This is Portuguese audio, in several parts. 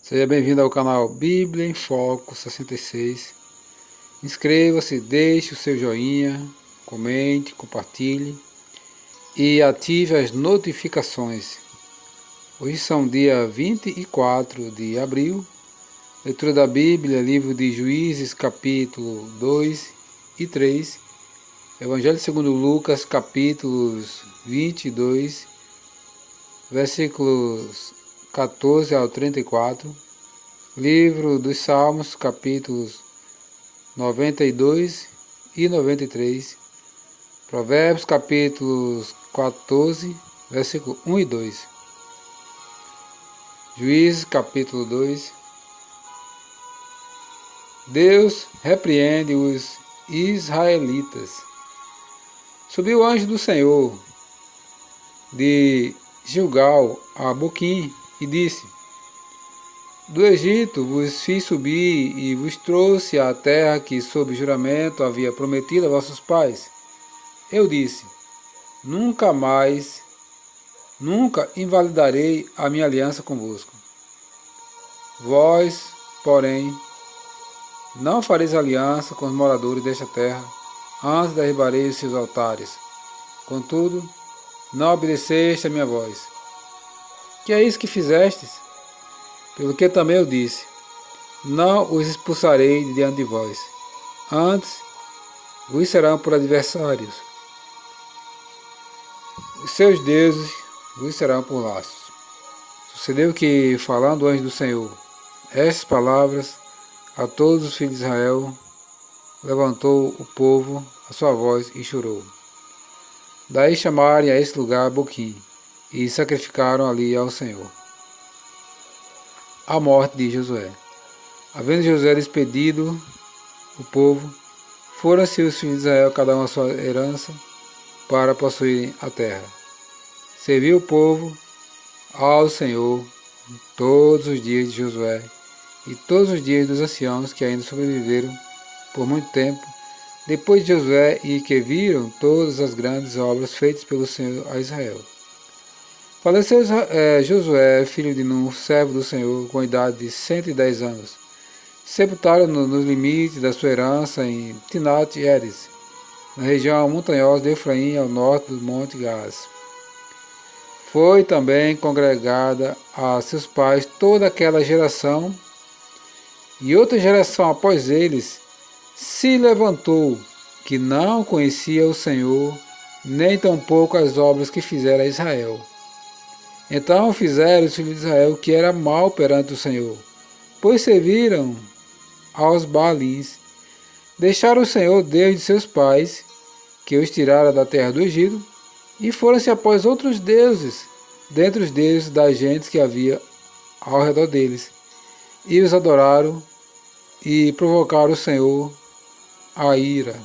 Seja bem-vindo ao canal Bíblia em Foco 66. Inscreva-se, deixe o seu joinha, comente, compartilhe e ative as notificações. Hoje são dia 24 de abril, leitura da Bíblia, livro de Juízes, capítulo 2 e 3, Evangelho segundo Lucas, capítulos 22, versículos 14 ao 34, livro dos Salmos, capítulos 92 e 93, Provérbios, capítulos 14, versículo 1 e 2, Juízes, capítulo 2. Deus repreende os israelitas. Subiu o anjo do Senhor de Gilgal a Boquim e disse: Do Egito vos fiz subir e vos trouxe à terra que sob juramento havia prometido a vossos pais. Eu disse: nunca invalidarei a minha aliança convosco. Vós, porém, não fareis aliança com os moradores desta terra, antes derribarei os seus altares. Contudo, não obedeceste a minha voz. Que é isso que fizestes? Pelo que também eu disse: não os expulsarei de diante de vós, antes vos serão por adversários. Os seus deuses vos serão por laços. Sucedeu que, falando o anjo do Senhor estas palavras a todos os filhos de Israel, levantou o povo a sua voz e chorou. Daí chamaram a esse lugar Boquim, e sacrificaram ali ao Senhor. A morte de Josué. Havendo Josué despedido o povo, foram-se os filhos de Israel, cada um a sua herança, para possuírem a terra. Serviu o povo ao Senhor todos os dias de Josué e todos os dias dos anciãos que ainda sobreviveram por muito tempo, depois de Josué, e que viram todas as grandes obras feitas pelo Senhor a Israel. Faleceu Josué, filho de Nun, servo do Senhor, com a idade de 110 anos. Sepultaram-no nos limites da sua herança em Timnat-Heres, na região montanhosa de Efraim, ao norte do Monte Gás. Foi também congregada a seus pais toda aquela geração, e outra geração após eles se levantou, que não conhecia o Senhor, nem tampouco as obras que fizera a Israel. Então fizeram os filhos de Israel o que era mal perante o Senhor, pois serviram aos Baalins. Deixaram o Senhor, Deus de seus pais, que os tirara da terra do Egito, e foram-se após outros deuses, dentre os deuses das gentes que havia ao redor deles, e os adoraram, e provocaram o Senhor a ira.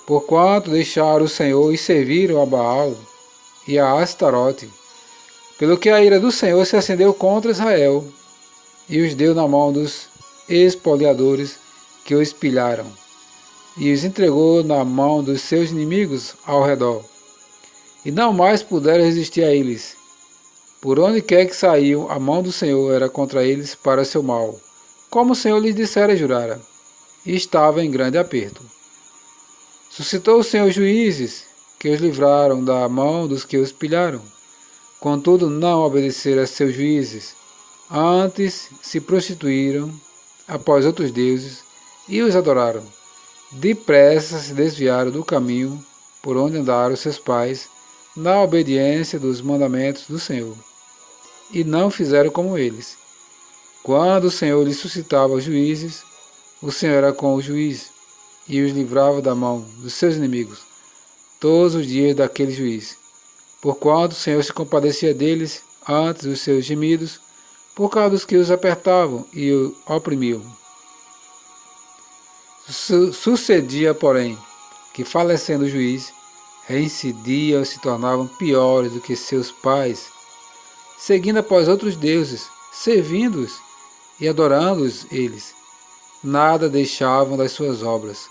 Porquanto deixaram o Senhor e serviram a Baal e a Astarote, pelo que a ira do Senhor se acendeu contra Israel, e os deu na mão dos espoliadores que os pilharam, e os entregou na mão dos seus inimigos ao redor, e não mais puderam resistir a eles. Por onde quer que saíam, a mão do Senhor era contra eles para seu mal, como o Senhor lhes dissera e jurara, e estava em grande aperto. Suscitou o Senhor juízes, que os livraram da mão dos que os pilharam. Contudo, não obedeceram a seus juízes, antes se prostituíram após outros deuses e os adoraram. Depressa se desviaram do caminho por onde andaram seus pais, na obediência dos mandamentos do Senhor, e não fizeram como eles. Quando o Senhor lhes suscitava juízes, o Senhor era com o juiz, e os livrava da mão dos seus inimigos, todos os dias daquele juiz. Porquanto o Senhor se compadecia deles antes dos seus gemidos, por causa dos que os apertavam e o oprimiam. Sucedia, porém, que falecendo o juiz, reincidiam e se tornavam piores do que seus pais, seguindo após outros deuses, servindo-os e adorando-os eles. Nada deixavam das suas obras,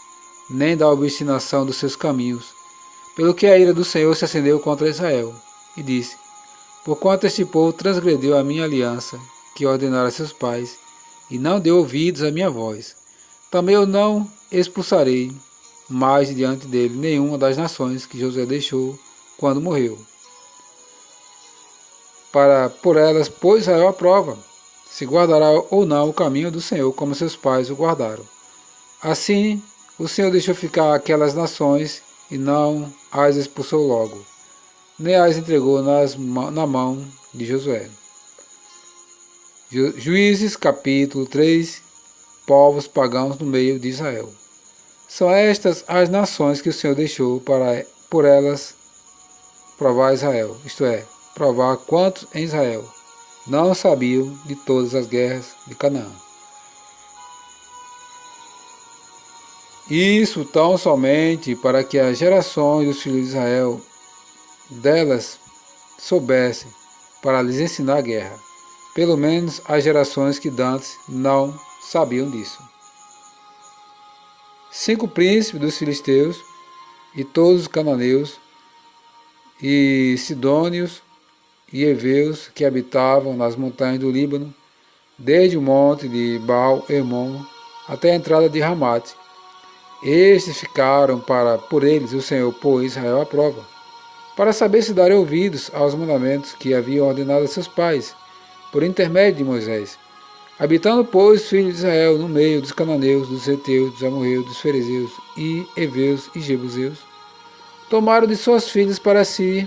nem da obstinação dos seus caminhos, pelo que a ira do Senhor se acendeu contra Israel, e disse: porquanto este povo transgrediu a minha aliança, que ordenara a seus pais, e não deu ouvidos à minha voz. Também eu não expulsarei mais diante dele nenhuma das nações que Josué deixou quando morreu. Por elas pôs Israel à prova, se guardará ou não o caminho do Senhor, como seus pais o guardaram. Assim, o Senhor deixou ficar aquelas nações e não as expulsou logo, nem as entregou na mão de Josué. Juízes capítulo 3. Povos pagãos no meio de Israel. São estas as nações que o Senhor deixou para por elas provar Israel, isto é, provar quantos em Israel não sabiam de todas as guerras de Canaã. Isso tão somente para que as gerações dos filhos de Israel delas soubessem, para lhes ensinar a guerra, pelo menos as gerações que dantes não sabiam disso. 5 príncipes dos filisteus e todos os cananeus e sidônios e heveus que habitavam nas montanhas do Líbano, desde o monte de Baal-Hermon até a entrada de Ramate. Estes ficaram por eles o Senhor pôs Israel à prova, para saber se darem ouvidos aos mandamentos que haviam ordenado a seus pais, por intermédio de Moisés. Habitando, pois, os filhos de Israel no meio dos cananeus, dos heteus, dos amorreus, dos ferezeus, e heveus e jebuseus, tomaram de suas filhas para si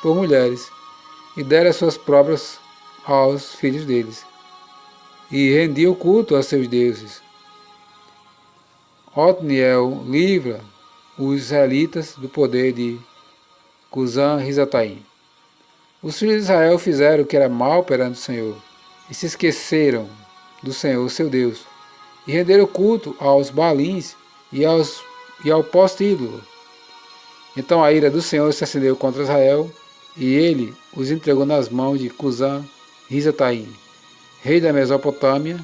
por mulheres, e deram as suas próprias aos filhos deles, e rendiam culto a seus deuses. Otniel livra os israelitas do poder de Cusã-Risataim. Os filhos de Israel fizeram o que era mal perante o Senhor, e se esqueceram do Senhor seu Deus, e renderam culto aos Baalins e ao poste-ídolo. Então a ira do Senhor se acendeu contra Israel, e ele os entregou nas mãos de Cusã-Risataim, rei da Mesopotâmia,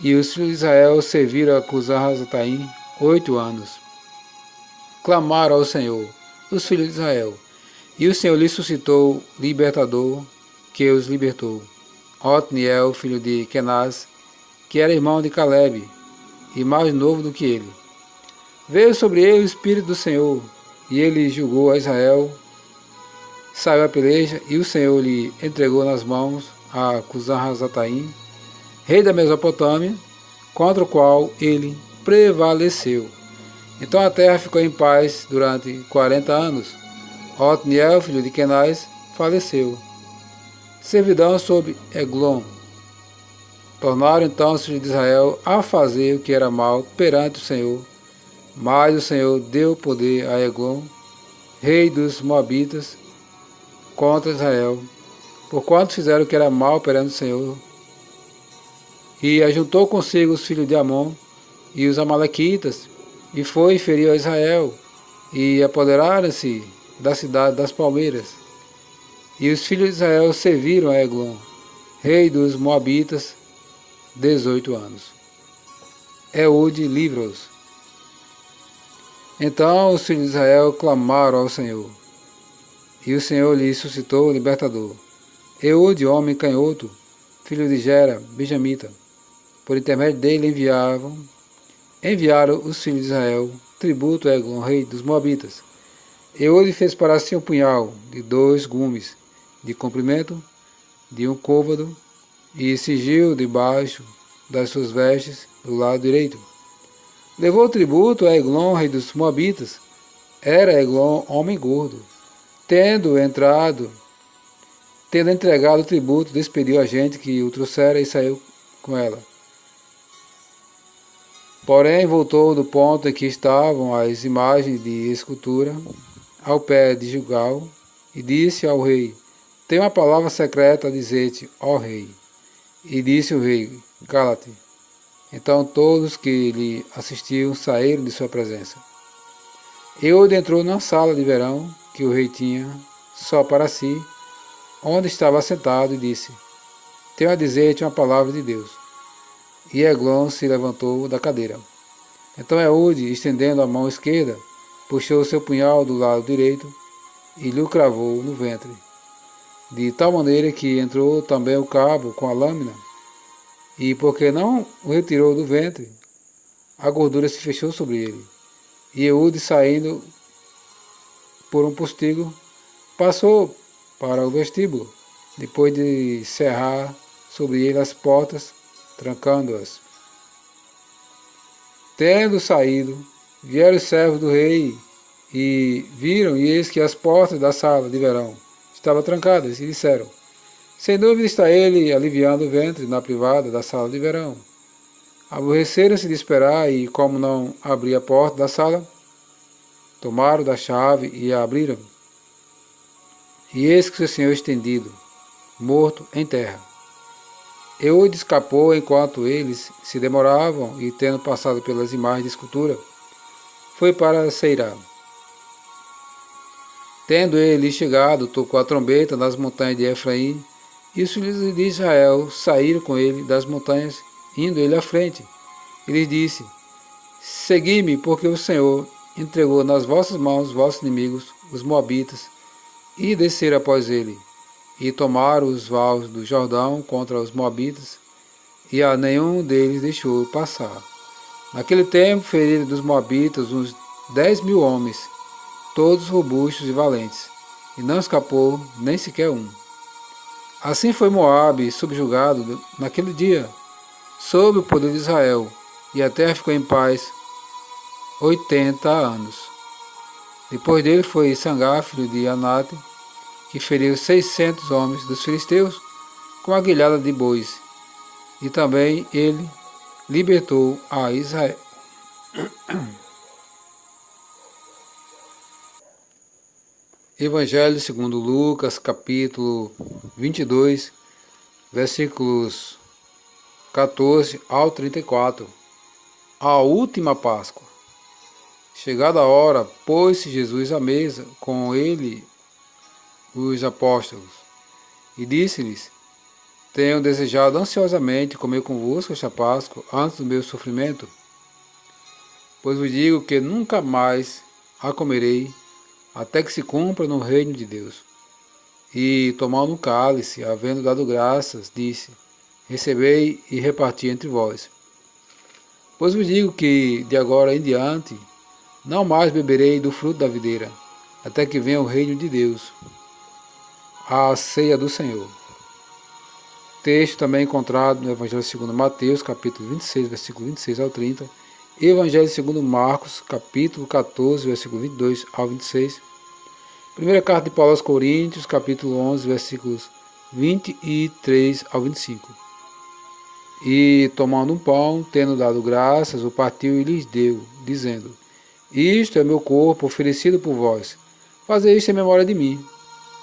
e os filhos de Israel serviram a Cusã-Risataim 8 anos. Clamaram ao Senhor, os filhos de Israel, e o Senhor lhes suscitou libertador, que os libertou. Otniel, filho de Kenaz, que era irmão de Caleb, e mais novo do que ele. Veio sobre ele o Espírito do Senhor, e ele julgou a Israel, saiu a peleja, e o Senhor lhe entregou nas mãos a Cusã-Risataim, rei da Mesopotâmia, contra o qual ele prevaleceu. Então a terra ficou em paz durante 40 anos. Otniel, filho de Kenaz, faleceu. Servidão sob Eglon. Tornaram então os filhos de Israel a fazer o que era mal perante o Senhor. Mas o Senhor deu poder a Eglon, rei dos Moabitas, contra Israel, porquanto fizeram o que era mal perante o Senhor. E ajuntou consigo os filhos de Amon e os amalequitas, e foi e feriu a Israel, e apoderaram-se da cidade das palmeiras. E os filhos de Israel serviram a Eglon, rei dos Moabitas, 18 anos. Eude livra-os. Então os filhos de Israel clamaram ao Senhor, e o Senhor lhes suscitou o libertador. Eude, homem canhoto, filho de Gera, benjamita. Por intermédio dele enviaram os filhos de Israel tributo a Eglon, rei dos Moabitas. Eude fez para si um punhal de 2 gumes de comprimento, de um côvado, e cingiu debaixo das suas vestes do lado direito. Levou tributo a Eglon, rei dos Moabitas. Era Eglon homem gordo. Tendo entregado o tributo, despediu a gente que o trouxera e saiu com ela. Porém, voltou do ponto em que estavam as imagens de escultura, ao pé de Gilgal, e disse ao rei: Tenho uma palavra secreta a dizer-te, ó rei. E disse o rei: Cala-te. Então todos que lhe assistiam saíram de sua presença. Eude entrou na sala de verão que o rei tinha só para si, onde estava sentado, e disse: Tenho a dizer-te uma palavra de Deus. E Eglon se levantou da cadeira. Então Eude, estendendo a mão esquerda, puxou seu punhal do lado direito e lhe cravou no ventre. de tal maneira que entrou também o cabo com a lâmina, e porque não o retirou do ventre, a gordura se fechou sobre ele. E Eude, saindo por um postigo, passou para o vestíbulo, depois de cerrar sobre ele as portas, trancando-as. Tendo saído, vieram os servos do rei e viram, e eis que as portas da sala de verão estavam trancadas, e disseram: sem dúvida está ele aliviando o ventre na privada da sala de verão. Aborreceram-se de esperar, e como não abria a porta da sala, tomaram da chave e a abriram. E eis que seu senhor estendido, morto em terra. Eude escapou enquanto eles se demoravam, e tendo passado pelas imagens de escultura, foi para Seirá. Tendo ele chegado, tocou a trombeta nas montanhas de Efraim, e os filhos de Israel saíram com ele das montanhas, indo ele à frente. E lhes disse: segui-me, porque o Senhor entregou nas vossas mãos os vossos inimigos, os moabitas, e desceram após ele, e tomaram os vales do Jordão contra os moabitas, e a nenhum deles deixou passar. Naquele tempo feriram dos moabitas uns 10.000 homens, todos robustos e valentes, e não escapou nem sequer um. Assim foi Moabe subjugado naquele dia, sob o poder de Israel, e a terra ficou em paz 80 anos. Depois dele foi Sangá, filho de Anate, que feriu 600 homens dos filisteus com a guilhada de bois, e também ele libertou a Israel. Evangelho segundo Lucas, capítulo 22, versículos 14 ao 34. A última Páscoa. Chegada a hora, pôs-se Jesus à mesa, com ele os apóstolos, e disse-lhes: tenho desejado ansiosamente comer convosco esta Páscoa antes do meu sofrimento, pois vos digo que nunca mais a comerei, até que se cumpra no reino de Deus. E, tomando um cálice, havendo dado graças, disse: recebei e reparti entre vós. Pois vos digo que, de agora em diante, não mais beberei do fruto da videira, até que venha o reino de Deus. A ceia do Senhor. Texto também encontrado no Evangelho segundo Mateus, capítulo 26, versículo 26 ao 30, Evangelho segundo Marcos, capítulo 14, versículo 22 ao 26, Primeira carta de Paulo aos Coríntios, capítulo 11, versículos 23 ao 25. E, tomando um pão, tendo dado graças, o partiu e lhes deu, dizendo: isto é meu corpo oferecido por vós, fazei isto em memória de mim.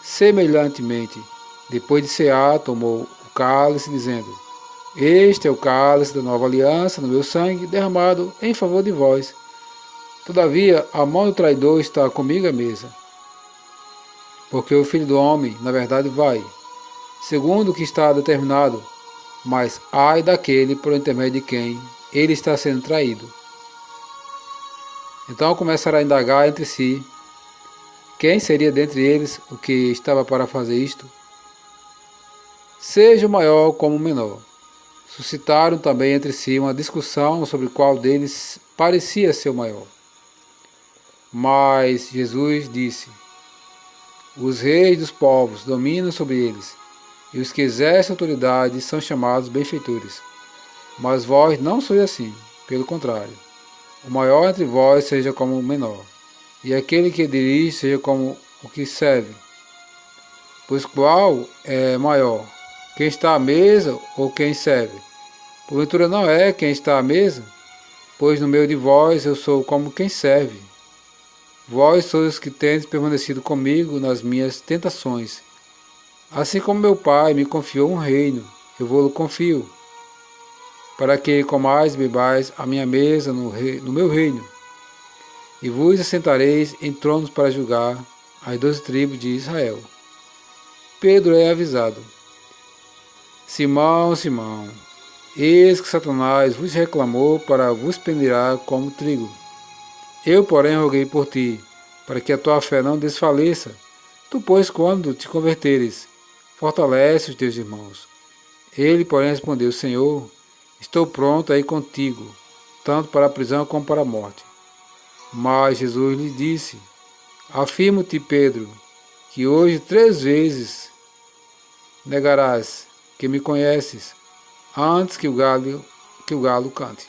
Semelhantemente, depois de cear, tomou o cálice, dizendo: este é o cálice da nova aliança no meu sangue, derramado em favor de vós. Todavia, a mão do traidor está comigo à mesa. Porque o Filho do Homem, na verdade, vai, segundo o que está determinado, mas ai daquele por intermédio de quem ele está sendo traído. Então começará a indagar entre si quem seria dentre eles o que estava para fazer isto. Seja o maior como o menor. Suscitaram também entre si uma discussão sobre qual deles parecia ser o maior. Mas Jesus disse: os reis dos povos dominam sobre eles, e os que exercem autoridade são chamados benfeitores. Mas vós não sois assim, pelo contrário. O maior entre vós seja como o menor, e aquele que dirige seja como o que serve. Pois qual é maior, quem está à mesa ou quem serve? Porventura não é quem está à mesa? Pois no meio de vós eu sou como quem serve. Vós sois os que tendes permanecido comigo nas minhas tentações. Assim como meu Pai me confiou um reino, eu vou-lo confio, para que comais e bebais a minha mesa no meu reino, e vos assentareis em tronos para julgar as 12 tribos de Israel. Pedro é avisado: Simão, Simão, eis que Satanás vos reclamou para vos peneirar como trigo. Eu, porém, roguei por ti, para que a tua fé não desfaleça. Tu, pois, quando te converteres, fortalece os teus irmãos. Ele, porém, respondeu: Senhor, estou pronto a ir contigo, tanto para a prisão como para a morte. Mas Jesus lhe disse: Afirmo-te, Pedro, que hoje 3 vezes negarás que me conheces, antes que o galo cante.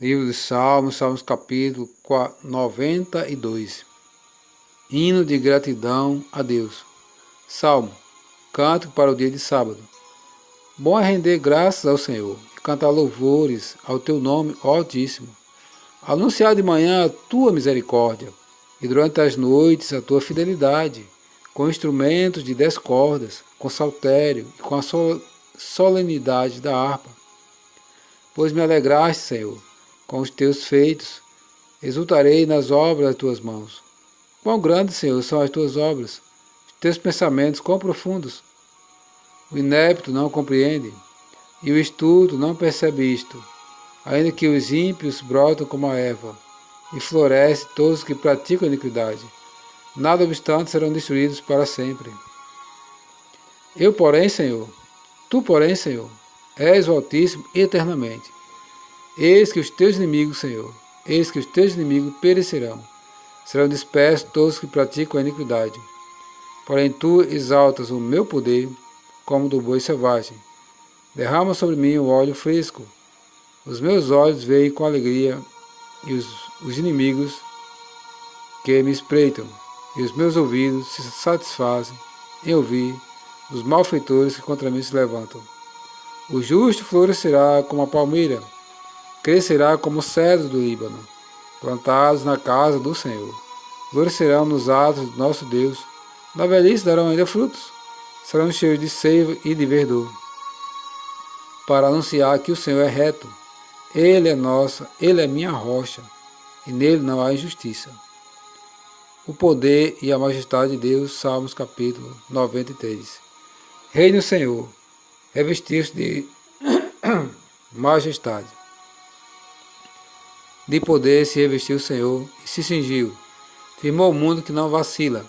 Livro dos Salmos, Salmos capítulo 92. Hino de gratidão a Deus. Salmo, cântico para o dia de sábado. Bom é render graças ao Senhor e cantar louvores ao teu nome, ó Altíssimo. Anunciar de manhã a tua misericórdia e durante as noites a tua fidelidade, com instrumentos de 10 cordas, com saltério e com a solenidade da harpa. Pois me alegraste, Senhor, com os teus feitos, exultarei nas obras das tuas mãos. Quão grandes, Senhor, são as tuas obras, os teus pensamentos quão profundos. O inepto não compreende, e o estulto não percebe isto, ainda que os ímpios brotam como a erva, e florescem todos os que praticam a iniquidade. Nada obstante serão destruídos para sempre. Tu, porém, Senhor, és o Altíssimo eternamente. Eis que os teus inimigos, Senhor, eis que os teus inimigos perecerão. Serão dispersos todos os que praticam a iniquidade. Porém tu exaltas o meu poder como do boi selvagem. Derrama sobre mim o óleo fresco. Os meus olhos veem com alegria e os inimigos que me espreitam, e os meus ouvidos se satisfazem em ouvir os malfeitores que contra mim se levantam. O justo florescerá como a palmeira, crescerá como o cedro do Líbano, plantados na casa do Senhor. Florescerão nos atos do nosso Deus, na velhice darão ainda frutos, serão cheios de seiva e de verdor, para anunciar que o Senhor é reto, Ele é minha rocha, e nele não há injustiça. O poder e a majestade de Deus, Salmos capítulo 93. Reina o Senhor, revestiu-se de majestade. De poder se revestiu o Senhor e se cingiu. Firmou o mundo que não vacila.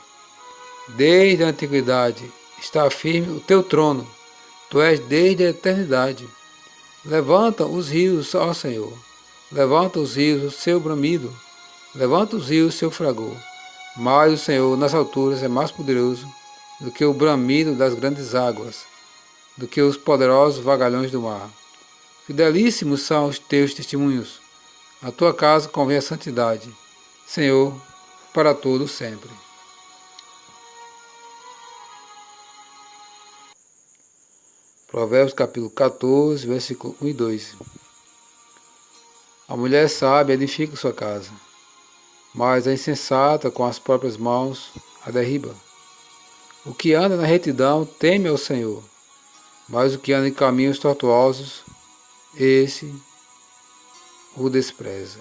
Desde a antiguidade está firme o teu trono. Tu és desde a eternidade. Levanta os rios, ó Senhor. Levanta os rios o seu bramido. Levanta os rios o seu fragor. Mas o Senhor nas alturas é mais poderoso do que o bramido das grandes águas, do que os poderosos vagalhões do mar. Fidelíssimos são os teus testemunhos. A tua casa convém a santidade, Senhor, para todo sempre. Provérbios capítulo 14, versículo 1 e 2. A mulher sábia edifica sua casa, mas a insensata com as próprias mãos a derriba. O que anda na retidão teme ao Senhor, mas o que anda em caminhos tortuosos, esse o despreza.